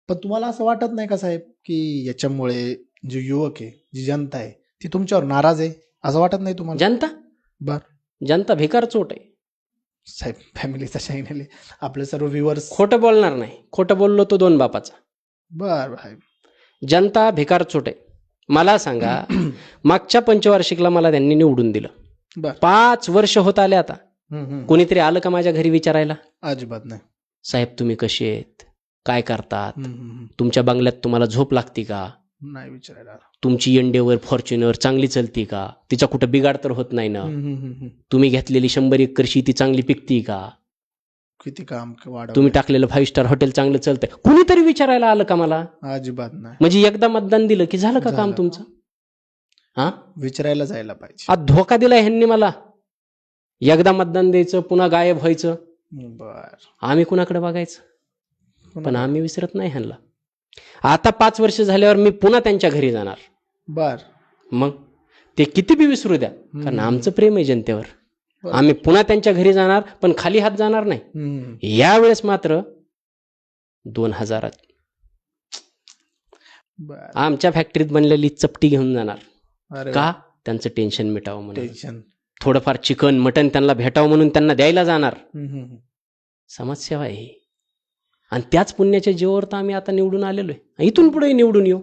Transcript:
पण तुम्हाला असं वाटत नाही का साहेब की याच्यामुळे जे युवक आहे, जी जनता आहे, ती तुमच्यावर नाराज आहे असं वाटत नाही तुम्हाला? जनता बर जनता भिकार चोट आहे. साहेब, फॅमिलीचा शाईन आपले सर्व व्ह्युअर्स. खोटं बोलणार नाही. खोटं बोललो तो दोन बापाचा. बर साहेब. जनता भिकार चोट आहे. मला सांगा, मागच्या पंचवार्षिकला मला त्यांनी निवडून दिलं. बर 5 वर्ष होत आले आता. कोणीतरी आलं का माझ्या घरी विचारायला, अजिबात नाही. साहेब तुम्ही कसे आहेत, काय करतात, तुमच्या बंगल्यात तुम्हाला झोप लागती का, नाही विचारायला. तुमची एंडेवर फॉर्च्युनर चांगली चलती का, तिचा कुठं बिगाड तर होत नाही ना, तुम्ही घेतलेली 100 एकर शेती चांगली पिकती का, किती काम वाढ, तुम्ही टाकलेलं 5 स्टार हॉटेल चांगलं चालतंय, कुणीतरी विचारायला आलं का मला? अजिबात नाही. म्हणजे एकदा मतदान दिलं की झालं का काम तुमचं? हा, विचारायला जायला पाहिजे. आज धोका दिला ह्यांनी मला. एकदा मतदान द्यायचं, पुन्हा गायब व्हायचं. बर, आम्ही कुणाकडे बघायचं? पण आम्ही विसरत नाही ह्यांना. आता 5 वर्ष झाल्यावर मी पुन्हा त्यांच्या घरी जाणार. बर, मग ते किती बी विसरू द्या, कारण आमचं प्रेम आहे जनतेवर. आम्ही पुन्हा त्यांच्या घरी जाणार, पण खाली हात जाणार नाही. यावेळेस मात्र 2000 आमच्या फॅक्टरीत बनलेली चपटी घेऊन जाणार. का? त्यांचं टेन्शन मिटावं म्हणून. टेन्शन, थोडंफार चिकन मटन त्यांना भेटावं म्हणून त्यांना द्यायला जाणार. समाजसेवा आहे. आणि त्याच पुण्याच्या जीवावर तर आम्ही आता निवडून आलेलो आहे. इथून पुढे निवडून येऊ.